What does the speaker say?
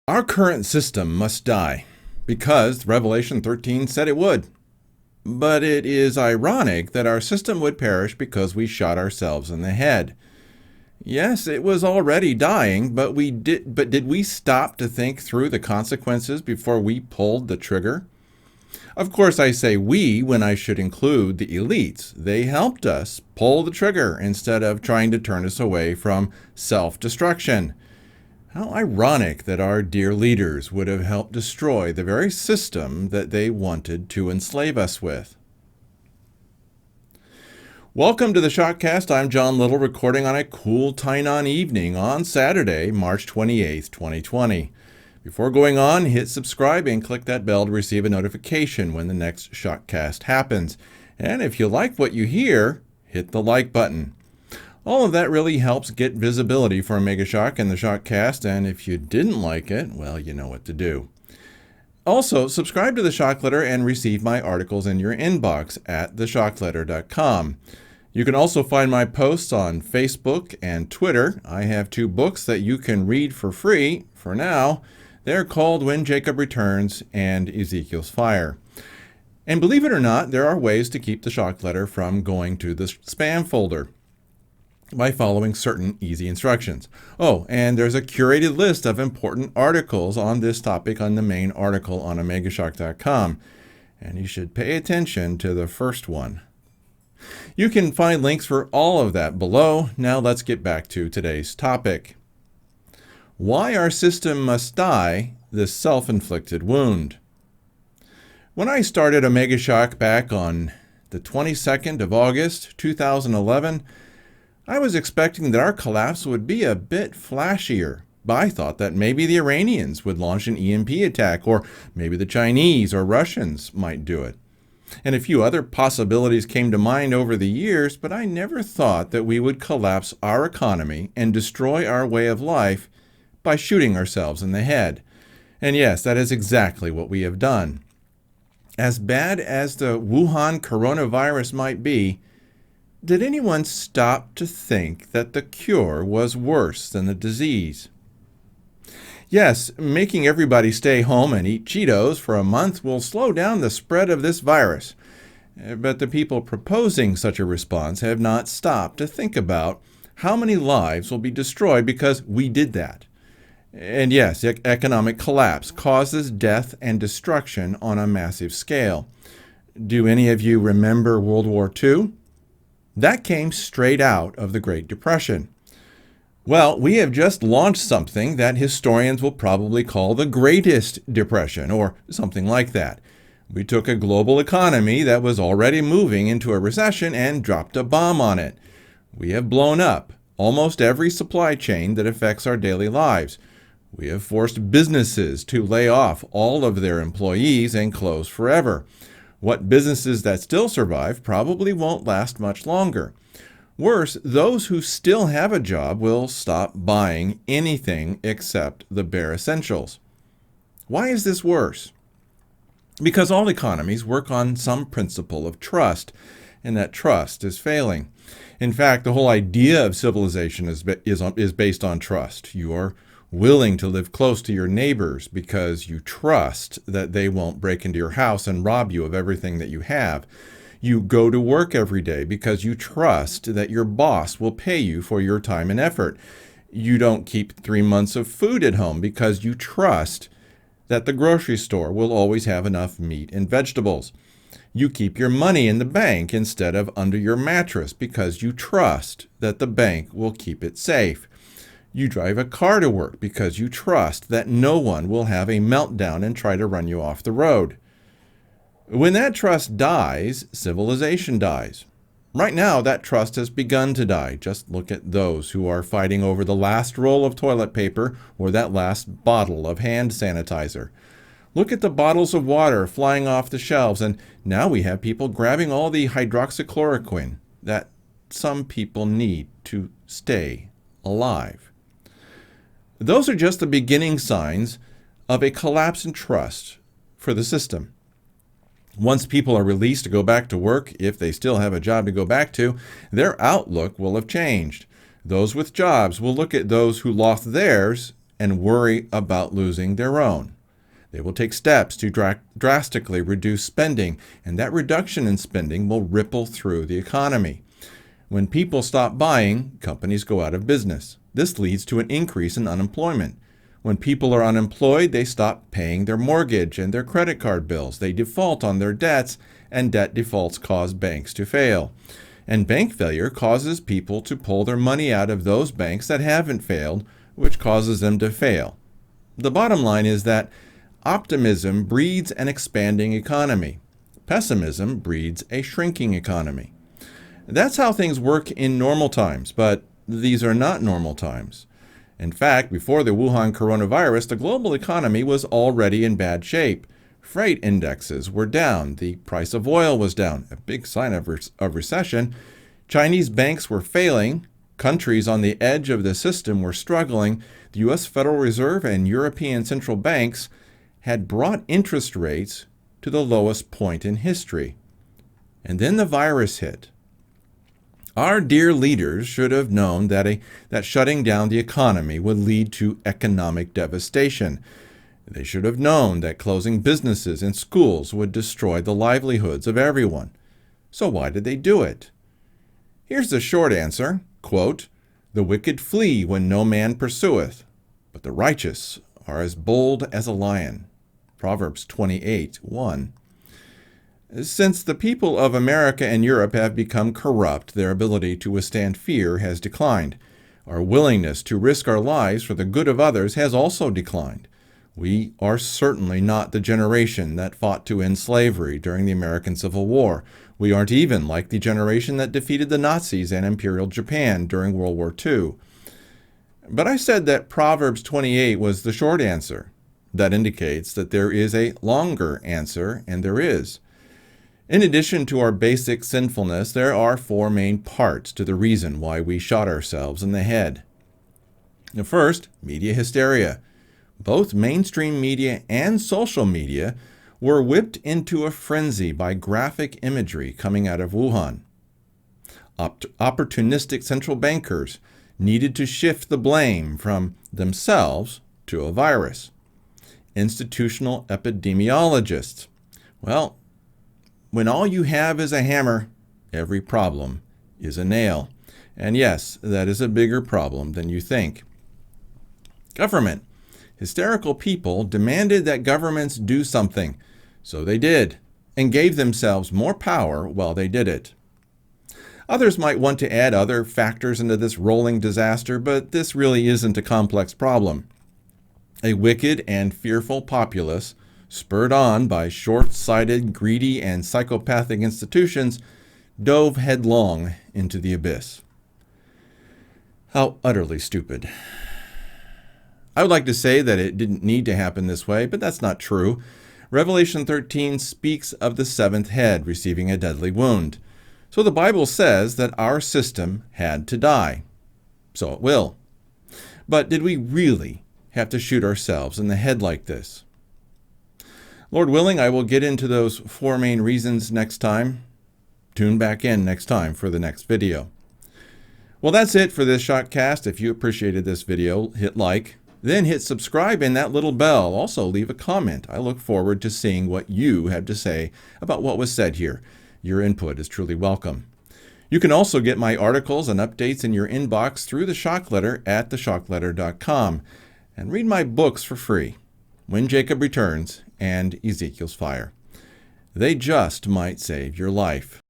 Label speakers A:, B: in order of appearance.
A: Our current system must die because Revelation 13 said it would. But it is ironic that our system would perish because we shot ourselves in the head. Yes, it was already dying, but did we stop to think through the consequences before we pulled the trigger? Of course, I say we when I should include the elites. They helped us pull the trigger instead of trying to turn us away from self-destruction. How ironic that our dear leaders would have helped destroy the very system that they wanted to enslave us with. Welcome to the Shotcast. I'm John Little, recording on a cool Tainan evening on Saturday, March 28th, 2020. Before going on, hit subscribe and click that bell to receive a notification when the next Shotcast happens. And if you like what you hear, hit the like button. All of that really helps get visibility for Mega Shock and the Shotcast, and if you didn't like it, well, you know what to do. Also, subscribe to the Shock Letter and receive my articles in your inbox at theshockletter.com. You can also find my posts on Facebook and Twitter. I have 2 books that you can read for free for now. They're called When Jacob Returns and Ezekiel's Fire. And believe it or not, there are ways to keep the Shock Letter from going to the spam folder by following certain easy instructions. Oh, and there's a curated list of important articles on this topic on the main article on omegashock.com, and you should pay attention to the first one. You can find links for all of that below. Now let's get back to today's topic. Why our system must die, this self-inflicted wound. When I started Omega Shock back on the 22nd of August, 2011, I was expecting that our collapse would be a bit flashier. I thought that maybe the Iranians would launch an EMP attack, or maybe the Chinese or Russians might do it. And a few other possibilities came to mind over the years, but I never thought that we would collapse our economy and destroy our way of life by shooting ourselves in the head. And yes, that is exactly what we have done. As bad as the Wuhan coronavirus might be, did anyone stop to think that the cure was worse than the disease? Yes, making everybody stay home and eat Cheetos for a month will slow down the spread of this virus. But the people proposing such a response have not stopped to think about how many lives will be destroyed because we did that. And yes, economic collapse causes death and destruction on a massive scale. Do any of you remember World War II? That came straight out of the Great Depression. Well, we have just launched something that historians will probably call the Greatest Depression, or something like that. We took a global economy that was already moving into a recession and dropped a bomb on it. We have blown up almost every supply chain that affects our daily lives. We have forced businesses to lay off all of their employees and close forever. What businesses that still survive probably won't last much longer. Worse, those who still have a job will stop buying anything except the bare essentials. Why is this worse? Because all economies work on some principle of trust, and that trust is failing. In fact, the whole idea of civilization is based on trust. You are willing to live close to your neighbors because you trust that they won't break into your house and rob you of everything that you have. You go to work every day because you trust that your boss will pay you for your time and effort. You don't keep 3 months of food at home because you trust that the grocery store will always have enough meat and vegetables. You keep your money in the bank instead of under your mattress because you trust that the bank will keep it safe. You drive a car to work because you trust that no one will have a meltdown and try to run you off the road. When that trust dies, civilization dies. Right now, that trust has begun to die. Just look at those who are fighting over the last roll of toilet paper or that last bottle of hand sanitizer. Look at the bottles of water flying off the shelves, and now we have people grabbing all the hydroxychloroquine that some people need to stay alive. Those are just the beginning signs of a collapse in trust for the system. Once people are released to go back to work, if they still have a job to go back to, their outlook will have changed. Those with jobs will look at those who lost theirs and worry about losing their own. They will take steps to drastically reduce spending, and that reduction in spending will ripple through the economy. When people stop buying, companies go out of business. This leads to an increase in unemployment. When people are unemployed, they stop paying their mortgage and their credit card bills. They default on their debts, and debt defaults cause banks to fail. And bank failure causes people to pull their money out of those banks that haven't failed, which causes them to fail. The bottom line is that optimism breeds an expanding economy. Pessimism breeds a shrinking economy. That's how things work in normal times, but these are not normal times. In fact, before the Wuhan coronavirus, the global economy was already in bad shape. Freight indexes were down. The price of oil was down, a big sign of recession. Chinese banks were failing. Countries on the edge of the system were struggling. The U.S. Federal Reserve and European central banks had brought interest rates to the lowest point in history. And then the virus hit. Our dear leaders should have known that shutting down the economy would lead to economic devastation. They should have known that closing businesses and schools would destroy the livelihoods of everyone. So why did they do it? Here's the short answer, quote, "The wicked flee when no man pursueth, but the righteous are as bold as a lion." Proverbs 28:1. Since the people of America and Europe have become corrupt, their ability to withstand fear has declined. Our willingness to risk our lives for the good of others has also declined. We are certainly not the generation that fought to end slavery during the American Civil War. We aren't even like the generation that defeated the Nazis and Imperial Japan during World War II. But I said that Proverbs 28 was the short answer. That indicates that there is a longer answer, and there is. In addition to our basic sinfulness, there are four main parts to the reason why we shot ourselves in the head. The first, media hysteria. Both mainstream media and social media were whipped into a frenzy by graphic imagery coming out of Wuhan. Opportunistic central bankers needed to shift the blame from themselves to a virus. Institutional epidemiologists. Well, when all you have is a hammer, every problem is a nail. And yes, that is a bigger problem than you think. Government. Hysterical people demanded that governments do something, so they did, and gave themselves more power while they did it. Others might want to add other factors into this rolling disaster, but this really isn't a complex problem. A wicked and fearful populace, spurred on by short-sighted, greedy, and psychopathic institutions, dove headlong into the abyss. How utterly stupid. I would like to say that it didn't need to happen this way, but that's not true. Revelation 13 speaks of the seventh head receiving a deadly wound. So the Bible says that our system had to die. So it will. But did we really have to shoot ourselves in the head like this? Lord willing, I will get into those four main reasons next time. Tune back in next time for the next video. Well, that's it for this Shotcast. If you appreciated this video, hit like. Then hit subscribe and that little bell. Also leave a comment. I look forward to seeing what you have to say about what was said here. Your input is truly welcome. You can also get my articles and updates in your inbox through the Shock Letter at theshockletter.com and read my books for free, When Jacob Returns and Ezekiel's Fire. They just might save your life.